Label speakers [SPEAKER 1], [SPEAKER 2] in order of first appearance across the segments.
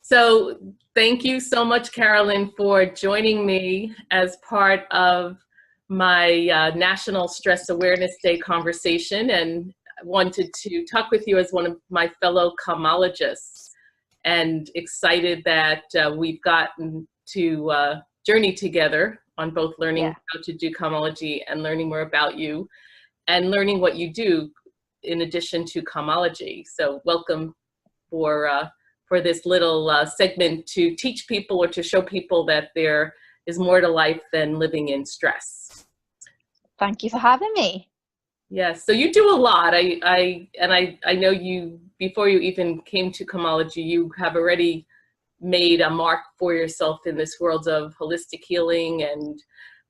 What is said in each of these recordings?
[SPEAKER 1] So thank you so much, Carolyn, for joining me as part of my National Stress Awareness Day conversation, and I wanted to talk with you as one of my fellow Calmologists, and excited that we've gotten to journey together on both learning how to do Calmology and learning more about you and learning what you do in addition to Calmology. So welcome for this little segment to teach people or to show people that there is more to life than living in stress.
[SPEAKER 2] Thank you for having me.
[SPEAKER 1] Yes, so you do a lot. I know you, before you even came to Calmology, you have already made a mark for yourself in this world of holistic healing. And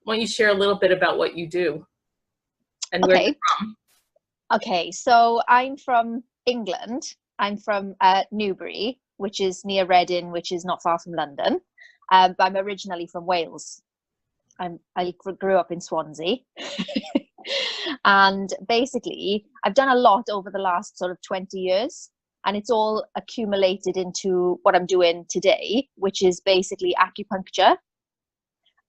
[SPEAKER 1] why don't you share a little bit about what you do and where you're from?
[SPEAKER 2] Okay, so I'm from England. I'm from Newbury, which is near Reading, which is not far from London. But I'm originally from Wales. I grew up in Swansea. And basically, I've done a lot over the last sort of 20 years. And it's all accumulated into what I'm doing today, which is basically acupuncture.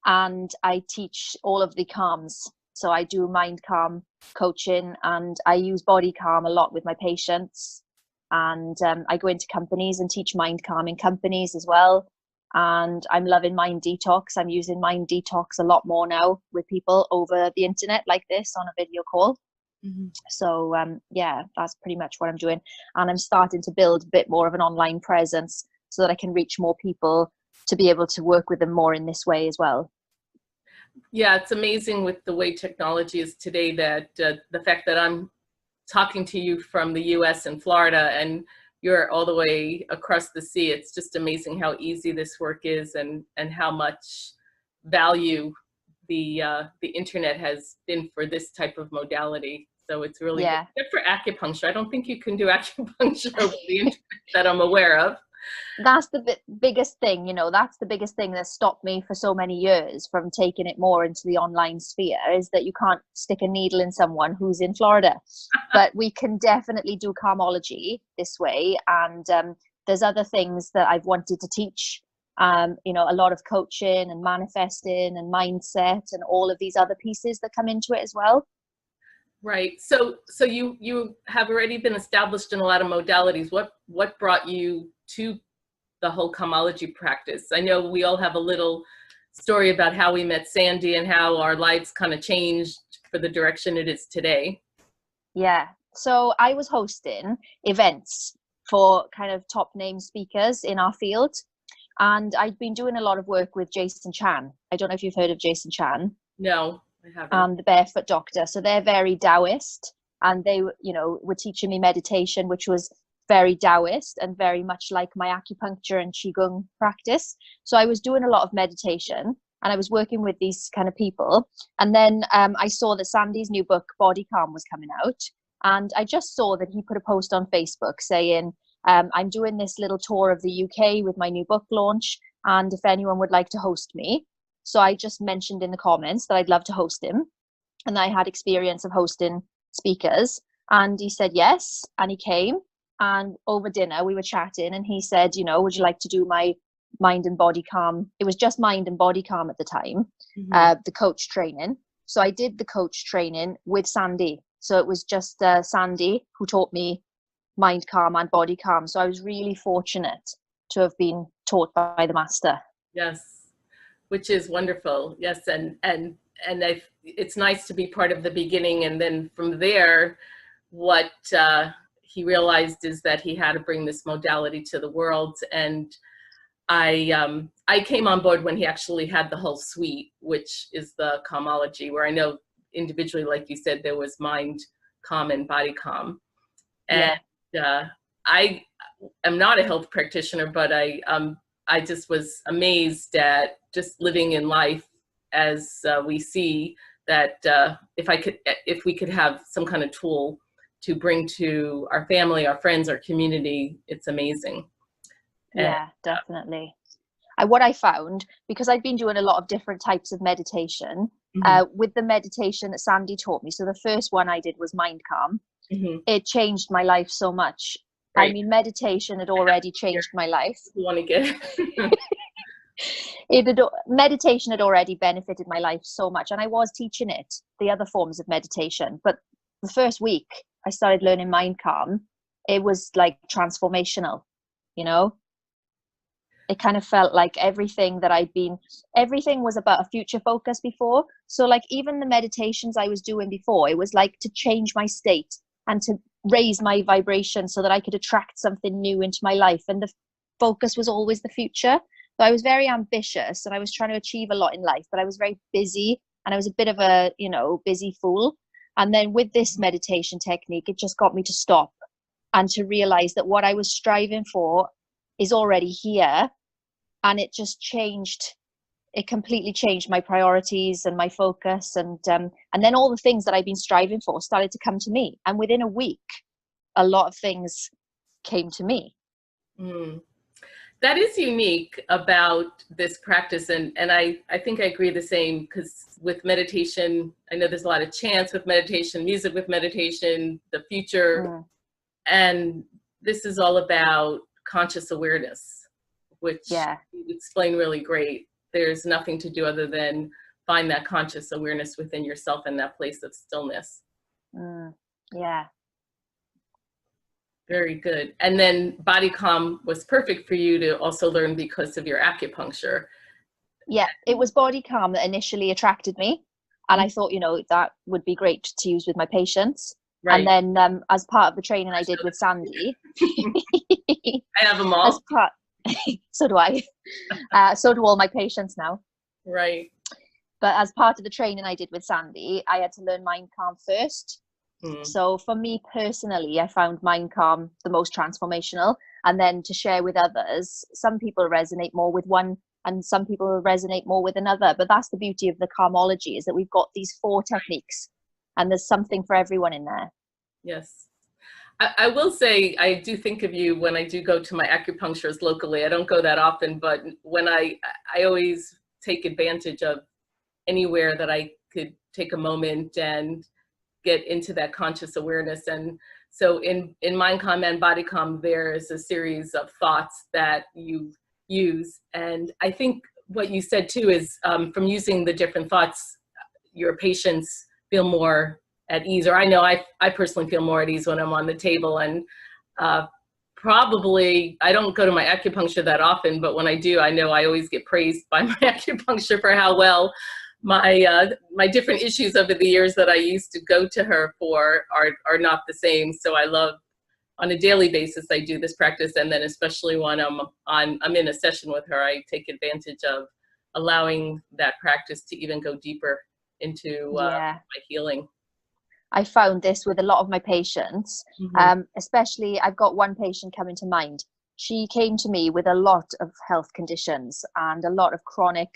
[SPEAKER 2] And I teach all of the calms. So I do mind calm coaching, and I use body calm a lot with my patients. And I go into companies and teach mind calm in companies as well. And I'm loving mind detox. I'm using mind detox a lot more now with people over the internet like this on a video call. Mm-hmm. So yeah, that's pretty much what I'm doing. And I'm starting to build a bit more of an online presence so that I can reach more people to be able to work with them more in this way as well.
[SPEAKER 1] Yeah, it's amazing with the way technology is today that the fact that I'm talking to you from the US and Florida and you're all the way across the sea, it's just amazing how easy this work is and how much value the internet has been for this type of modality. So it's really good. Except for acupuncture. I don't think you can do acupuncture over the internet that I'm aware of.
[SPEAKER 2] That's the biggest thing, you know, that's the biggest thing that stopped me for so many years from taking it more into the online sphere, is that you can't stick a needle in someone who's in Florida. But we can definitely do Calmology this way. And there's other things that I've wanted to teach, you know, a lot of coaching and manifesting and mindset and all of these other pieces that come into it as well.
[SPEAKER 1] Right. So you have already been established in a lot of modalities. What brought you to the whole Calmology practice? I know we all have a little story about how we met Sandy and how our lives kind of changed for the direction it is today.
[SPEAKER 2] Yeah. So I was hosting events for kind of top name speakers in our field. And I'd been doing a lot of work with Jason Chan. I don't know if you've heard of Jason Chan.
[SPEAKER 1] No, I haven't.
[SPEAKER 2] The Barefoot Doctor. So they're very Taoist, and they, you know, were teaching me meditation, which was very Taoist and very much like my acupuncture and Qigong practice. So I was doing a lot of meditation and I was working with these kind of people. And then I saw that Sandy's new book, Body Calm, was coming out. And I just saw that he put a post on Facebook saying, I'm doing this little tour of the UK with my new book launch. And if anyone would like to host me. So I just mentioned in the comments that I'd love to host him. And I had experience of hosting speakers. And he said yes. And he came. And over dinner, we were chatting, and he said, you know, would you like to do my mind and body calm? It was just mind and body calm at the time, the coach training. So I did the coach training with Sandy. So it was just Sandy who taught me mind calm and body calm. So I was really fortunate to have been taught by the master.
[SPEAKER 1] Yes, which is wonderful. Yes, and it's nice to be part of the beginning, and then from there, what he realized is that he had to bring this modality to the world. And I came on board when he actually had the whole suite, which is the Calmology, where I know individually, like you said, there was mind calm and body calm. And I am not a health practitioner, but I just was amazed at just living in life as we see that if we could have some kind of tool to bring to our family, our friends, our community, it's amazing.
[SPEAKER 2] Yeah, definitely. What I found, because I've been doing a lot of different types of meditation, with the meditation that Sandy taught me. So the first one I did was mind calm. It changed my life so much. I mean, meditation had already changed my life.
[SPEAKER 1] You want to get
[SPEAKER 2] Meditation had already benefited my life so much, and I was teaching it, the other forms of meditation. But the first week I started learning mind calm, it was like transformational, you know. It kind of felt like everything was about a future focus before. So like even the meditations I was doing before, it was like to change my state and to raise my vibration so that I could attract something new into my life. And the focus was always the future. So I was very ambitious and I was trying to achieve a lot in life, but I was very busy and I was a bit of a, busy fool. And then with this meditation technique, it just got me to stop and to realize that what I was striving for is already here. And it just completely changed my priorities and my focus. And then all the things that I've been striving for started to come to me. And within a week, a lot of things came to me.
[SPEAKER 1] Mm. That is unique about this practice. And I think I agree the same, because with meditation, I know there's a lot of chants with meditation, music with meditation, the future. And this is all about conscious awareness, which you explain really great. There's nothing to do other than find that conscious awareness within yourself and that place of stillness.
[SPEAKER 2] Yeah.
[SPEAKER 1] Very good. And then body calm was perfect for you to also learn because of your acupuncture.
[SPEAKER 2] Yeah, it was body calm that initially attracted me. And I thought, that would be great to use with my patients. Right. And then as part of the training I did with Sandy.
[SPEAKER 1] I have them all.
[SPEAKER 2] So do I. So do all my patients now.
[SPEAKER 1] Right.
[SPEAKER 2] But as part of the training I did with Sandy, I had to learn mind calm first. So for me personally, I found mind calm the most transformational. And then to share with others, some people resonate more with one and some people resonate more with another. But that's the beauty of the Calmology, is that we've got these 4 techniques and there's something for everyone in there.
[SPEAKER 1] Yes. I will say, I do think of you when I do go to my acupuncturist locally. I don't go that often, but when I always take advantage of anywhere that I could take a moment and get into that conscious awareness. And so in Mind Calm and Body Calm, there's a series of thoughts that you use. And I think what you said too is from using the different thoughts, your patients feel more at ease, or I know I personally feel more at ease when I'm on the table. And probably, I don't go to my acupuncture that often, but when I do, I know I always get praised by my acupuncture for how well my different issues over the years that I used to go to her for are not the same. So I love, on a daily basis, I do this practice, and then especially when I'm in a session with her, I take advantage of allowing that practice to even go deeper into my healing.
[SPEAKER 2] I found this with a lot of my patients, especially I've got one patient coming to mind. She came to me with a lot of health conditions and a lot of chronic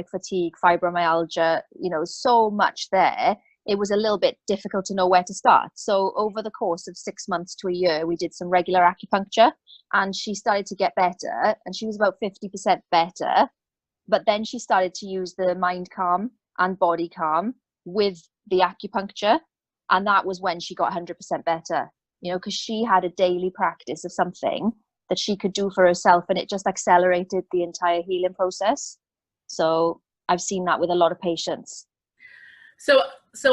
[SPEAKER 2] fatigue, fibromyalgia, so much there. It was a little bit difficult to know where to start. So over the course of 6 months to a year, we did some regular acupuncture and she started to get better, and she was about 50% better. But then she started to use the mind calm and body calm with the acupuncture. And that was when she got 100% better, because she had a daily practice of something that she could do for herself, and it just accelerated the entire healing process. So I've seen that with a lot of patients.
[SPEAKER 1] So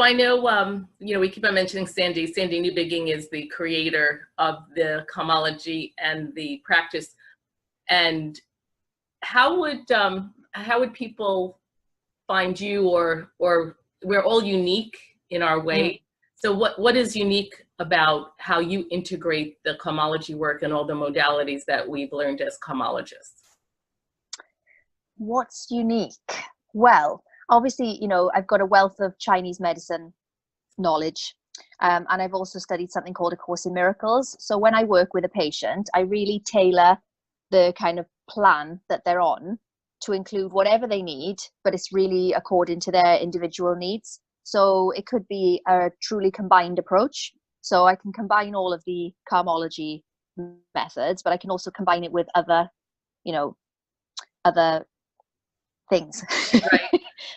[SPEAKER 1] I know, we keep on mentioning Sandy. Sandy Newbigging is the creator of the Calmology and the practice. And how would people find you, or we're all unique in our way. So what is unique about how you integrate the Calmology work and all the modalities that we've learned as Calmologists?
[SPEAKER 2] What's unique? Well, obviously, I've got a wealth of Chinese medicine knowledge, and I've also studied something called A Course in Miracles. So when I work with a patient, I really tailor the kind of plan that they're on to include whatever they need, but it's really according to their individual needs. So it could be a truly combined approach. So I can combine all of the Calmology methods, but I can also combine it with other things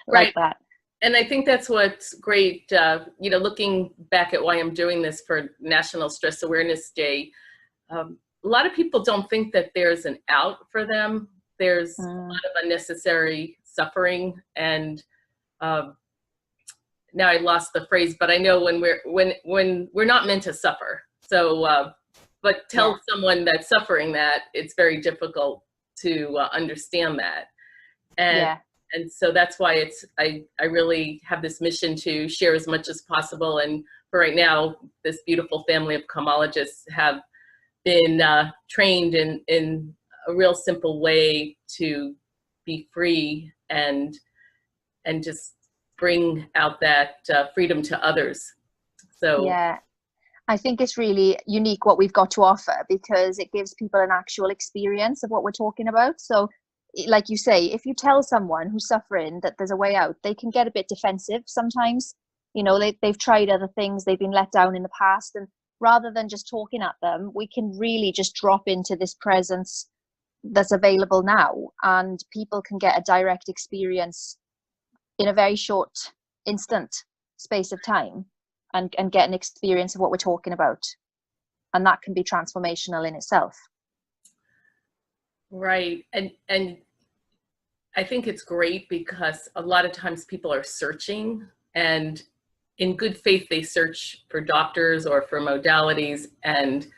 [SPEAKER 2] like that.
[SPEAKER 1] And I think that's what's great, looking back at why I'm doing this for National Stress Awareness Day. a lot of people don't think that there's an out for them. There's a
[SPEAKER 2] Mm.
[SPEAKER 1] lot of unnecessary suffering, and now I lost the phrase, but I know when we're not meant to suffer. So, but tell
[SPEAKER 2] Yeah.
[SPEAKER 1] someone that's suffering that it's very difficult to understand that, and
[SPEAKER 2] Yeah.
[SPEAKER 1] and so that's why I really have this mission to share as much as possible. And for right now, this beautiful family of Calmologists have been trained in a real simple way to be free and just bring out that freedom to others. So,
[SPEAKER 2] Yeah. I think it's really unique what we've got to offer because it gives people an actual experience of what we're talking about. So, like you say, if you tell someone who's suffering that there's a way out, they can get a bit defensive sometimes. You know, they've tried other things, they've been let down in the past. And rather than just talking at them, we can really just drop into this presence that's available now. And people can get a direct experience in a very short, instant space of time and get an experience of what we're talking about. And that can be transformational in itself.
[SPEAKER 1] right. And I think it's great because a lot of times people are searching, and in good faith they search for doctors or for modalities, and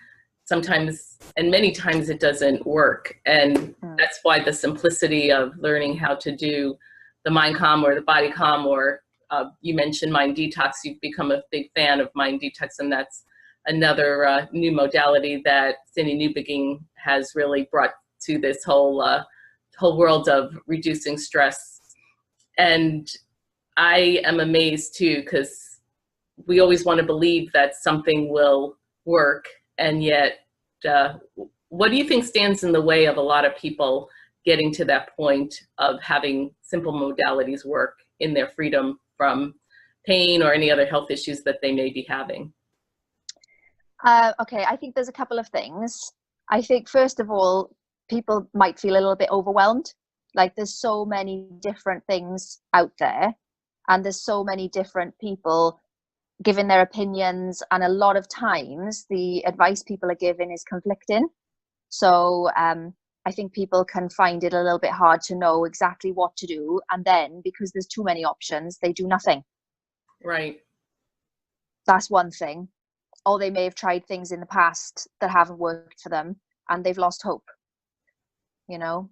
[SPEAKER 1] sometimes and many times it doesn't work. And that's why the simplicity of learning how to do the mind calm or the body calm, or you mentioned mind detox. You've become a big fan of mind detox, and that's another new modality that Cindy Newbegin has really brought to this whole world of reducing stress. And I am amazed too, because we always want to believe that something will work, and yet what do you think stands in the way of a lot of people getting to that point of having simple modalities work in their freedom from pain or any other health issues that they may be having?
[SPEAKER 2] Okay, I think there's a couple of things. I think, first of all, people might feel a little bit overwhelmed. Like there's so many different things out there, and there's so many different people giving their opinions. And a lot of times, the advice people are giving is conflicting. So I think people can find it a little bit hard to know exactly what to do. And then, because there's too many options, they do nothing.
[SPEAKER 1] Right.
[SPEAKER 2] That's one thing. Or they may have tried things in the past that haven't worked for them and they've lost hope, you know?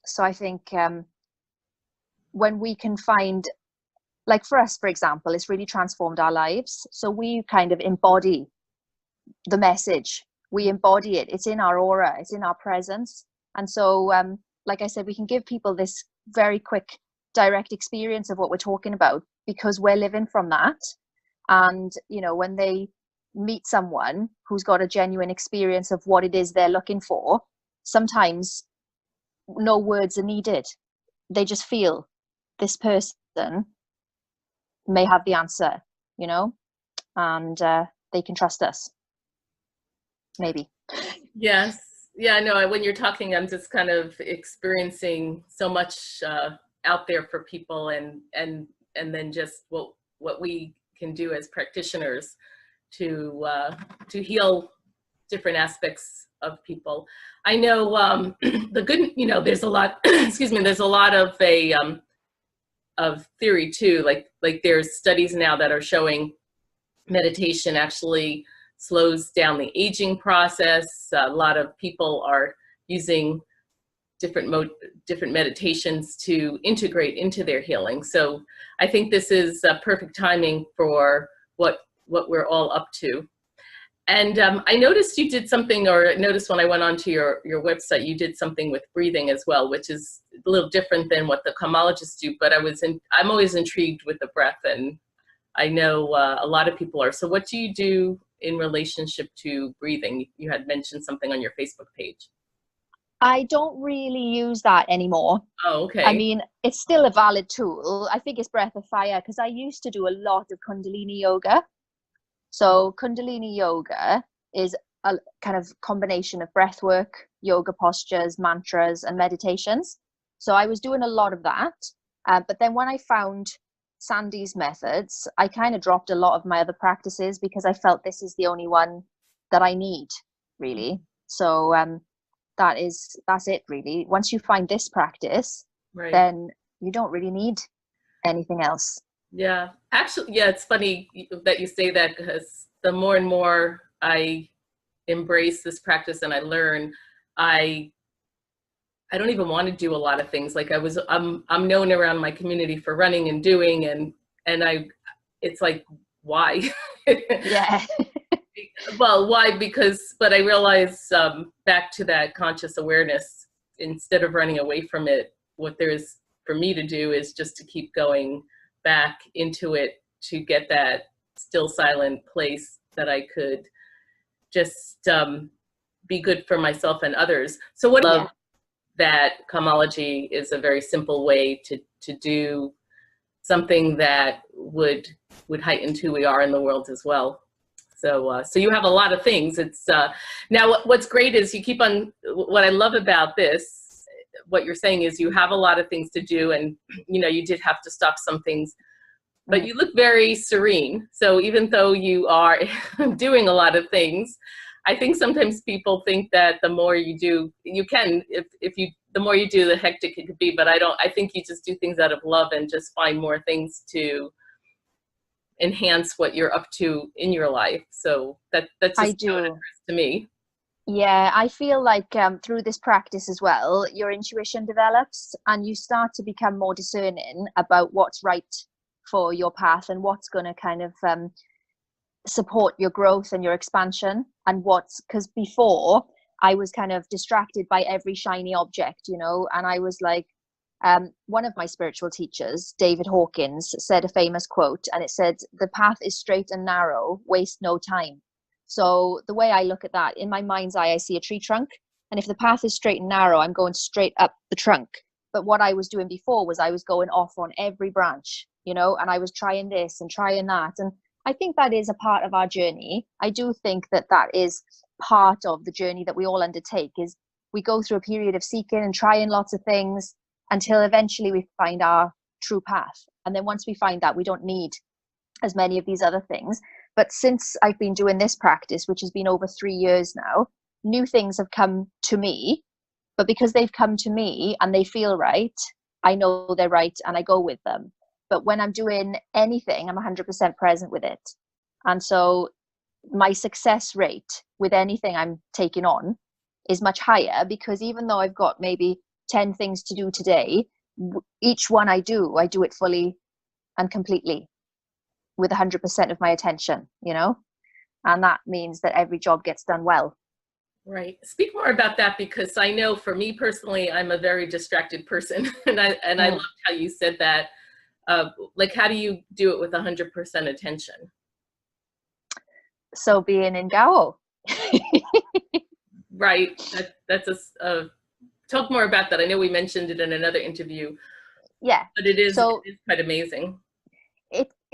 [SPEAKER 2] So I think when we can find, like for us, for example, it's really transformed our lives. So we kind of embody the message. We embody it. It's in our aura. It's in our presence. And so, like I said, we can give people this very quick, direct experience of what we're talking about because we're living from that. And, you know, when they meet someone who's got a genuine experience of what it is they're looking for, sometimes no words are needed. They just feel this person may have the answer, you know, and they can trust us. Maybe.
[SPEAKER 1] Yes. Yeah, no, when you're talking, I'm just kind of experiencing so much out there for people, and then just what we can do as practitioners to heal different aspects of people. I know the good, you know, there's a lot, excuse me, there's a lot of theory too. Like there's studies now that are showing meditation actually slows down the aging process. A lot of people are using different meditations to integrate into their healing. So I think this is perfect timing for what we're all up to. And I noticed you did something, or noticed when I went onto your website, you did something with breathing as well, which is a little different than what the Calmologists do. But I'm always intrigued with the breath, and I know a lot of people are. So what do you do in relationship to breathing? You had mentioned something on your Facebook page.
[SPEAKER 2] I don't really use that anymore.
[SPEAKER 1] Oh, okay.
[SPEAKER 2] I mean, it's still a valid tool. I think it's breath of fire because I used to do a lot of Kundalini yoga. So Kundalini yoga is a kind of combination of breath work, yoga postures, mantras, and meditations. So I was doing a lot of that. But then when I found Sandy's methods, I kind of dropped a lot of my other practices because I felt this is the only one that I need. really. So that's it really. Once you find this practice,
[SPEAKER 1] Right.
[SPEAKER 2] then you don't really need anything else.
[SPEAKER 1] Yeah. Actually, yeah, it's funny that you say that, because the more and more I embrace this practice and I learn, I don't even want to do a lot of things. Like I'm known around my community for running and doing, and it's like, why?
[SPEAKER 2] Yeah.
[SPEAKER 1] Well, why? But I realize, back to that conscious awareness, instead of running away from it, what there is for me to do is just to keep going back into it, to get that still silent place that I could just be good for myself and others. So what I love, that Calmology is a very simple way to do something that would heighten who we are in the world as well. So you have a lot of things. It's now what's great is you keep on. What I love about this, what you're saying is you have a lot of things to do, and you did have to stop some things, but you look very serene. So even though you are doing a lot of things, I think sometimes people think that the more you do, you can, the more you do, the hectic it could be. But I think you just do things out of love and just find more things to enhance what you're up to in your life. So that's just
[SPEAKER 2] I do.
[SPEAKER 1] to me.
[SPEAKER 2] Yeah, I feel like through this practice as well, your intuition develops and you start to become more discerning about what's right for your path and what's going to kind of support your growth and your expansion. And because before I was kind of distracted by every shiny object, and I was like, one of my spiritual teachers, David Hawkins, said a famous quote, and it said, "The path is straight and narrow, waste no time." So the way I look at that, in my mind's eye, I see a tree trunk. And if the path is straight and narrow, I'm going straight up the trunk. But what I was doing before was I was going off on every branch, and I was trying this and trying that. And I think that is a part of our journey. I do think that is part of the journey that we all undertake, is we go through a period of seeking and trying lots of things until eventually we find our true path. And then once we find that, we don't need as many of these other things. But since I've been doing this practice, which has been over 3 years now, new things have come to me. But because they've come to me and they feel right, I know they're right and I go with them. But when I'm doing anything, I'm 100% present with it. And so my success rate with anything I'm taking on is much higher, because even though I've got maybe 10 things to do today, each one I do it fully and completely with 100% of my attention, and that means that every job gets done well.
[SPEAKER 1] Right. Speak more about that, because I know for me personally, I'm a very distracted person, and I loved how you said that. Like, how do you do it with 100% attention?
[SPEAKER 2] So being in Gao.
[SPEAKER 1] Right. That's talk more about that. I know we mentioned it in another interview.
[SPEAKER 2] Yeah.
[SPEAKER 1] But it is quite amazing.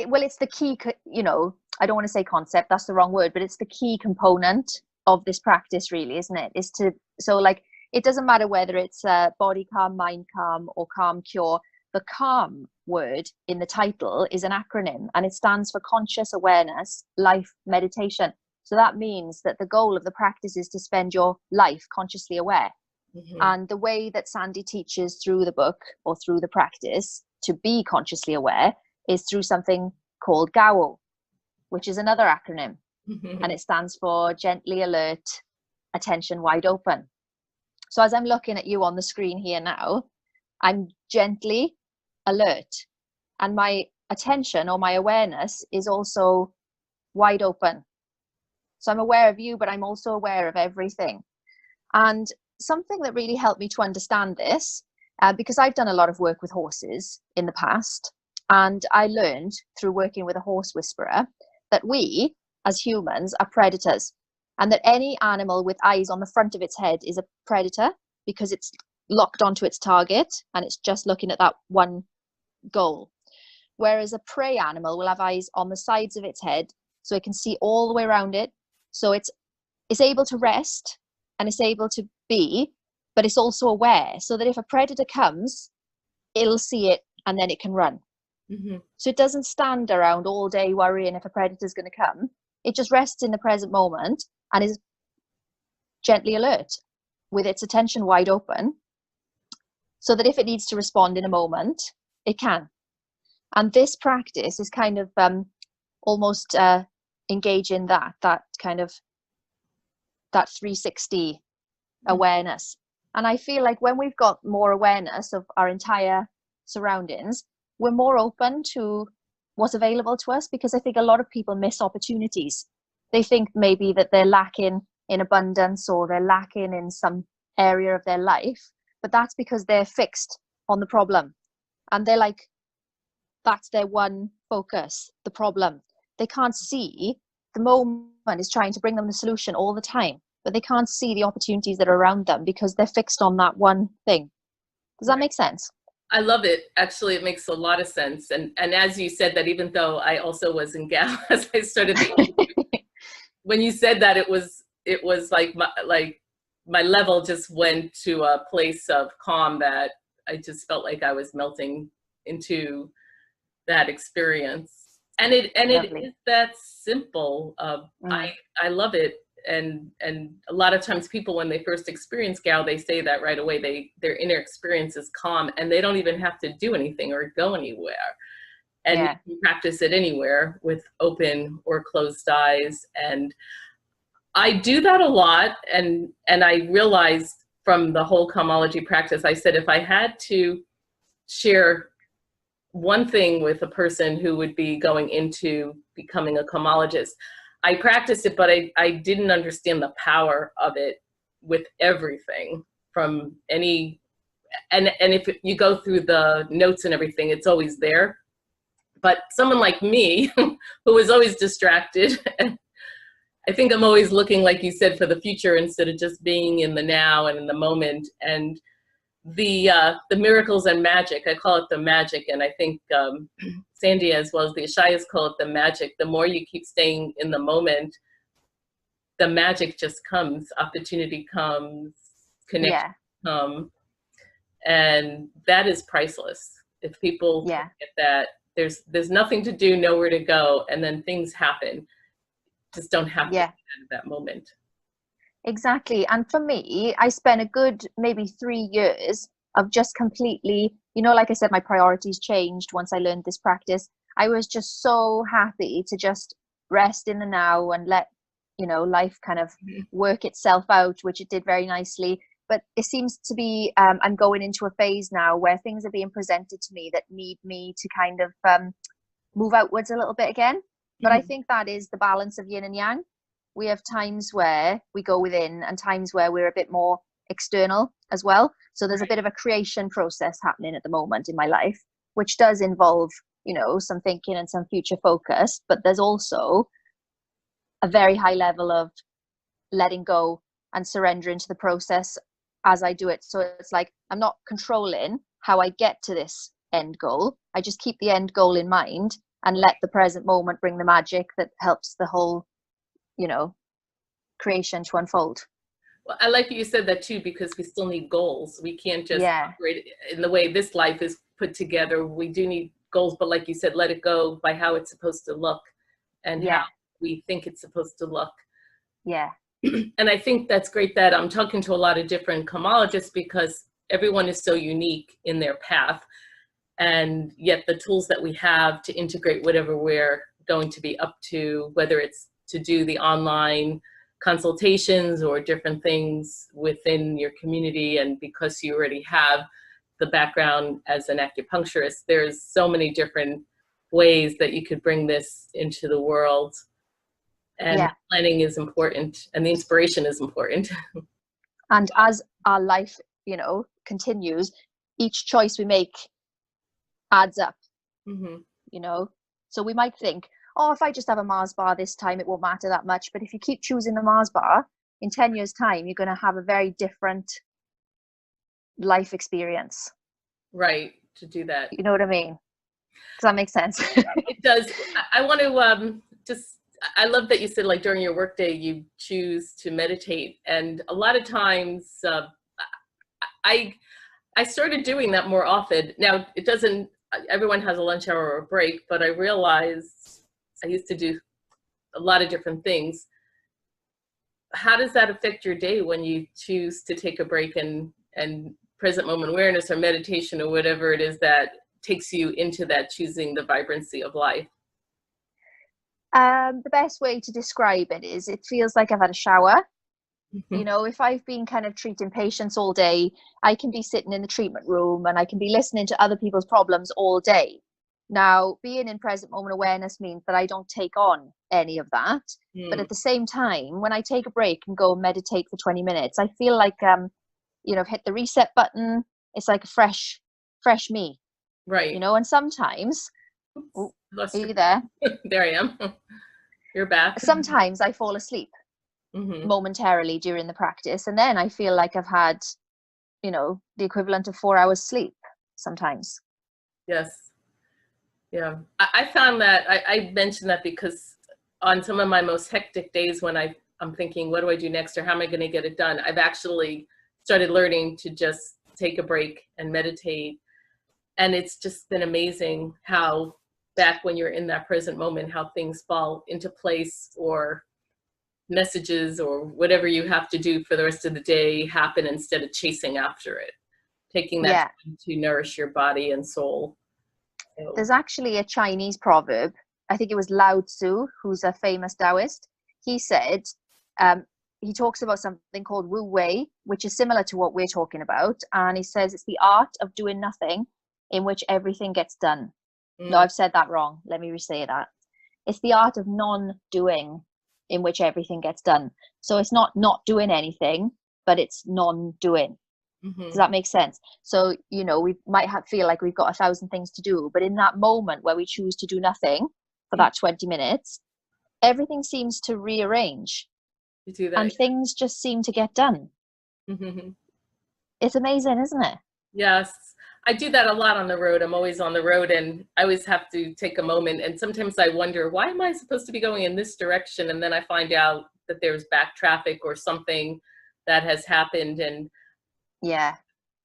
[SPEAKER 2] Well, it's the key, I don't want to say concept, that's the wrong word, but it's the key component of this practice, really, isn't it? It doesn't matter whether it's body calm, mind calm, or calm cure. The calm word in the title is an acronym, and it stands for conscious awareness, life, meditation. So that means that the goal of the practice is to spend your life consciously aware. Mm-hmm. And the way that Sandy teaches through the book or through the practice to be consciously aware is through something called GAO, which is another acronym. Mm-hmm. And it stands for gently alert, attention wide open. So as I'm looking at you on the screen here now, I'm gently alert, and my attention or my awareness is also wide open. So I'm aware of you, but I'm also aware of everything. And something that really helped me to understand this, because I've done a lot of work with horses in the past, and I learned through working with a horse whisperer that we as humans are predators, and that any animal with eyes on the front of its head is a predator, because it's locked onto its target and it's just looking at that one goal. Whereas a prey animal will have eyes on the sides of its head, so it can see all the way around it. So it's able to rest and it's able to be, but it's also aware, so that if a predator comes, it'll see it and then it can run. Mm-hmm. So it doesn't stand around all day worrying if a predator is going to come. It just rests in the present moment and is gently alert with its attention wide open, so that if it needs to respond in a moment, it can. And this practice is kind of almost engaging that kind of that 360 awareness. And I feel like when we've got more awareness of our entire surroundings, we're more open to what's available to us, because I think a lot of people miss opportunities. They think maybe that they're lacking in abundance, or they're lacking in some area of their life, but that's because they're fixed on the problem. And they're like, that's their one focus, the problem. They can't see the moment is trying to bring them the solution all the time, but they can't see the opportunities that are around them because they're fixed on that one thing. Does that make sense?
[SPEAKER 1] I love it. Actually, it makes a lot of sense. And as you said that, even though I also was in Gal as I started the when you said that, it was like my level just went to a place of calm that I just felt like I was melting into that experience. And it is that simple. I love it. And a lot of times people, when they first experience Gal, they say that right away. Their inner experience is calm, and they don't even have to do anything or go anywhere. And you can practice it anywhere with open or closed eyes. And I do that a lot. And I realized from the whole Calmology practice, I said, if I had to share one thing with a person who would be going into becoming a Calmologist, I practiced it, but I didn't understand the power of it with everything from any, and if you go through the notes and everything, it's always there. But someone like me, who is always distracted, and I think I'm always looking, like you said, for the future instead of just being in the now and in the moment. And the miracles and magic, I call it the magic, and I think Sandy, as well as the Ashayas, call it the magic. The more you keep staying in the moment, the magic just comes, opportunity comes, connection comes, and that is priceless. If people get that, there's nothing to do, nowhere to go, and then things happen. Just don't have to get out of that moment.
[SPEAKER 2] Exactly. And for me, I spent a good maybe 3 years of just completely, like I said, my priorities changed once I learned this practice. I was just so happy to just rest in the now and let, life kind of work itself out, which it did very nicely. But it seems to be, I'm going into a phase now where things are being presented to me that need me to kind of move outwards a little bit again. But I think that is the balance of yin and yang. We have times where we go within and times where we're a bit more external as well. So there's a bit of a creation process happening at the moment in my life, which does involve, some thinking and some future focus. But there's also a very high level of letting go and surrendering to the process as I do it. So it's like, I'm not controlling how I get to this end goal. I just keep the end goal in mind and let the present moment bring the magic that helps the whole creation to unfold.
[SPEAKER 1] Well, I like that you said that too, because we still need goals. We can't just operate in the way this life is put together. We do need goals, but like you said, let it go by how it's supposed to look and how we think it's supposed to look.
[SPEAKER 2] Yeah.
[SPEAKER 1] And I think that's great that I'm talking to a lot of different Calmologists, because everyone is so unique in their path. And yet the tools that we have to integrate whatever we're going to be up to, whether it's to do the online consultations or different things within your community, and because you already have the background as an acupuncturist, there's so many different ways that you could bring this into the world. And planning is important, and the inspiration is important.
[SPEAKER 2] And as our life, continues, each choice we make adds up. So we might think, oh, if I just have a Mars bar this time, it won't matter that much. But if you keep choosing the Mars bar, in 10 years' time, you're going to have a very different life experience.
[SPEAKER 1] Right, to do that.
[SPEAKER 2] You know what I mean? Does that make sense?
[SPEAKER 1] It does. I want to I love that you said, like, during your workday, you choose to meditate. And a lot of times, I started doing that more often. Now, it doesn't, everyone has a lunch hour or a break, but I realized I used to do a lot of different things. how does that affect your day when you choose to take a break and present moment awareness or meditation or whatever it is that takes you into that choosing the vibrancy of life?
[SPEAKER 2] The best way to describe it is it feels like I've had a shower.
[SPEAKER 1] Mm-hmm.
[SPEAKER 2] You know, if I've been kind of treating patients all day, I can be sitting in the treatment room and I can be listening to other people's problems all day. Now, being in present moment awareness means that I don't take on any of that. But
[SPEAKER 1] Mm.
[SPEAKER 2] at the same time, when I take a break and go meditate for 20 minutes, I feel like, you know, I've hit the reset button. It's like a fresh me, you
[SPEAKER 1] Right.
[SPEAKER 2] know, and sometimes,
[SPEAKER 1] Oops,
[SPEAKER 2] oh,
[SPEAKER 1] lost
[SPEAKER 2] are
[SPEAKER 1] your,
[SPEAKER 2] you there?
[SPEAKER 1] there I am. You're back.
[SPEAKER 2] Sometimes I fall asleep
[SPEAKER 1] Mm-hmm.
[SPEAKER 2] momentarily during the practice, and then I feel like I've had, you know, the equivalent of 4 hours sleep sometimes.
[SPEAKER 1] Yes. Yeah. I found that I mentioned that because on some of my most hectic days when I'm thinking, what do I do next or how am I going to get it done? I've actually started learning to just take a break and meditate. And it's just been amazing how back when you're in that present moment, how things fall into place or messages or whatever you have to do for the rest of the day happen instead of chasing after it, taking that
[SPEAKER 2] Yeah,
[SPEAKER 1] time to nourish your body and soul. So,
[SPEAKER 2] there's actually a Chinese proverb. I think it was Lao Tzu, who's a famous Taoist. He said, um, he talks about something called Wu Wei, which is similar to what we're talking about. And he says it's the art of doing nothing in which everything gets done. No,
[SPEAKER 1] mm,
[SPEAKER 2] I've said that wrong. Let me re-say that. It's the art of non-doing in which everything gets done. So it's not doing anything, but it's non-doing. Does
[SPEAKER 1] mm-hmm.
[SPEAKER 2] that make sense? So, you know, we might feel like we've got 1,000 things to do, but in that moment where we choose to do nothing for that 20 minutes, everything seems to rearrange
[SPEAKER 1] You do
[SPEAKER 2] and
[SPEAKER 1] that.
[SPEAKER 2] things just seem to get done.
[SPEAKER 1] Mm-hmm.
[SPEAKER 2] It's amazing, isn't it?
[SPEAKER 1] Yes, I do that a lot on the road. I'm always on the road and I always have to take a moment. And sometimes I wonder, why am I supposed to be going in this direction? And then I find out that there's back traffic or something that has happened. And
[SPEAKER 2] Yeah.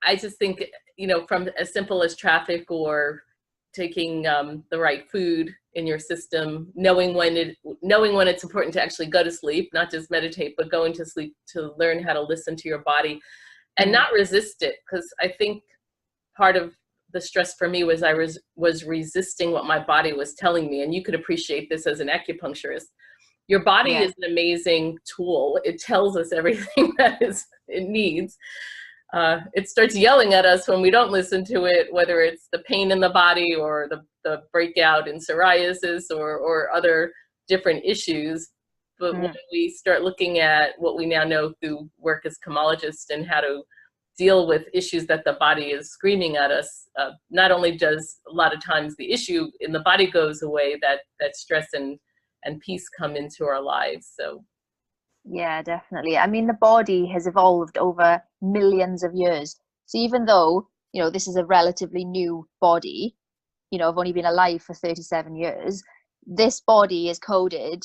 [SPEAKER 1] I just think, you know, from as simple as traffic or taking the right food in your system, knowing when it's important to actually go to sleep, not just meditate, but going to sleep to learn how to listen to your body and
[SPEAKER 2] Mm.
[SPEAKER 1] not resist it. Because I think part of the stress for me was I was resisting what my body was telling me. And you could appreciate this as an acupuncturist. Your body
[SPEAKER 2] Yeah.
[SPEAKER 1] is an amazing tool. It tells us everything that it needs. It starts yelling at us when we don't listen to it, whether it's the pain in the body or the breakout in psoriasis or other different issues. But when
[SPEAKER 2] Mm.
[SPEAKER 1] we start looking at what we now know through work as Calmologists and how to deal with issues that the body is screaming at us, not only does a lot of times the issue in the body goes away, that stress and peace come into our lives. So
[SPEAKER 2] Yeah, definitely. I mean, the body has evolved over millions of years. So even though, you know, this is a relatively new body, you know, I've only been alive for 37 years, this body is coded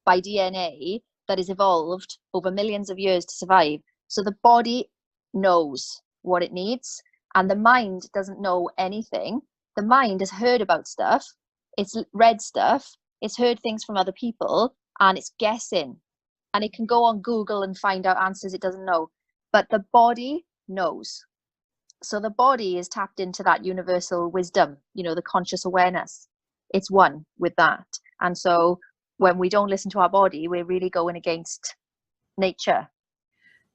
[SPEAKER 2] by DNA that has evolved over millions of years to survive. So the body knows what it needs, and the mind doesn't know anything. The mind has heard about stuff, it's read stuff, it's heard things from other people, and it's guessing. And it can go on Google and find out answers it doesn't know. But the body knows. So the body is tapped into that universal wisdom, you know, the conscious awareness. It's one with that. And so when we don't listen to our body, we're really going against nature.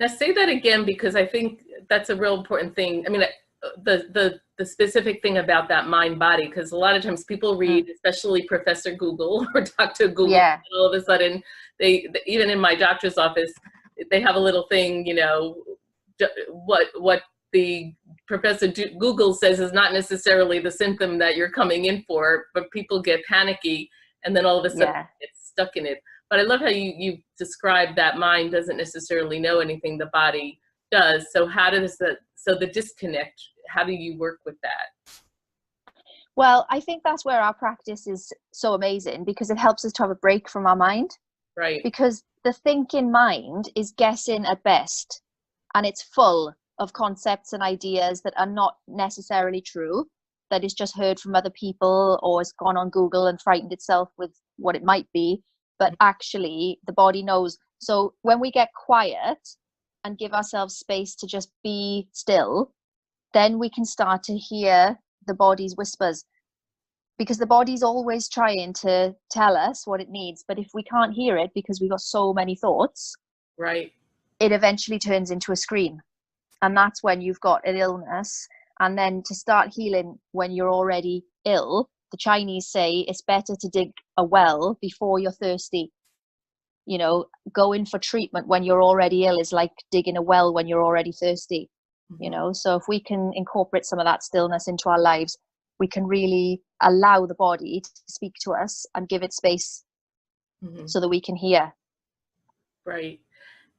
[SPEAKER 1] now say that again, because I think that's a real important thing. I mean, the specific thing about that mind body, because a lot of times people read,
[SPEAKER 2] Mm.
[SPEAKER 1] especially Professor Google or Dr. Google,
[SPEAKER 2] Yeah.
[SPEAKER 1] and all of a sudden even in my doctor's office, they have a little thing, you know, what the Professor Google says is not necessarily the symptom that you're coming in for, but people get panicky and then all of a sudden
[SPEAKER 2] Yeah.
[SPEAKER 1] get stuck in it. But I love how you describe that mind doesn't necessarily know anything, the body does. So how does so the disconnect, how do you work with that?
[SPEAKER 2] Well, I think that's where our practice is so amazing because it helps us to have a break from our mind.
[SPEAKER 1] Right.
[SPEAKER 2] Because the thinking mind is guessing at best, and it's full of concepts and ideas that are not necessarily true, that is just heard from other people or has gone on Google and frightened itself with what it might be. But actually, the body knows. So when we get quiet and give ourselves space to just be still, then we can start to hear the body's whispers, because the body's always trying to tell us what it needs. But if we can't hear it because we've got so many thoughts,
[SPEAKER 1] Right.
[SPEAKER 2] it eventually turns into a scream. And that's when you've got an illness. And then to start healing when you're already ill, the Chinese say it's better to dig a well before you're thirsty. You know, going for treatment when you're already ill is like digging a well when you're already thirsty. You know, so if we can incorporate some of that stillness into our lives, we can really allow the body to speak to us and give it space so that we can hear.
[SPEAKER 1] Right.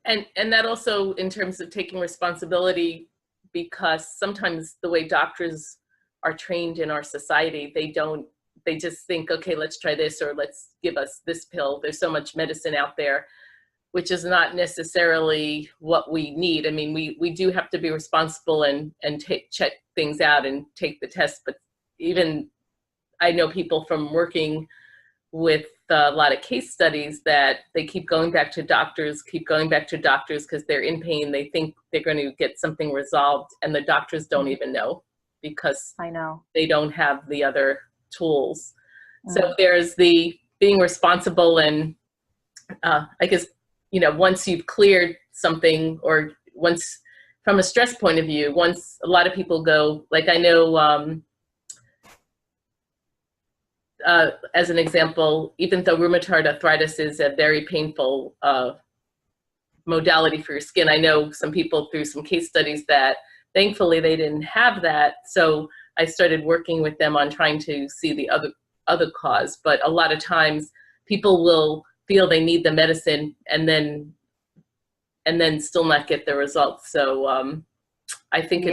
[SPEAKER 1] And that also, in terms of taking responsibility, because sometimes the way doctors are trained in our society, they just think, okay, let's try this, or let's give us this pill. There's so much medicine out there, which is not necessarily what we need. I mean, we do have to be responsible and check things out and take the test. But even I know people from working with a lot of case studies that they keep going back to doctors because they're in pain. They think they're going to get something resolved, and the doctors don't even know, because
[SPEAKER 2] I know
[SPEAKER 1] they don't have the other tools. So there's the being responsible, and I guess, you know, once you've cleared something, or once from a stress point of view, once a lot of people go, like I know, as an example, even though rheumatoid arthritis is a very painful modality for your skin, I know some people through some case studies that thankfully they didn't have that. So I started working with them on trying to see the other cause. But a lot of times people will feel they need the medicine and then still not get the results. So I think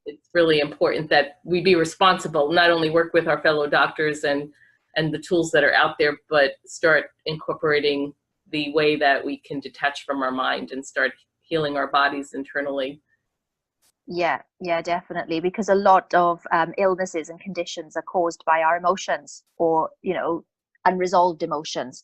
[SPEAKER 1] it's really important that we be responsible, not only work with our fellow doctors and the tools that are out there, but start incorporating the way that we can detach from our mind and start healing our bodies internally.
[SPEAKER 2] Yeah, definitely. Because a lot of illnesses and conditions are caused by our emotions, or, you know, unresolved emotions.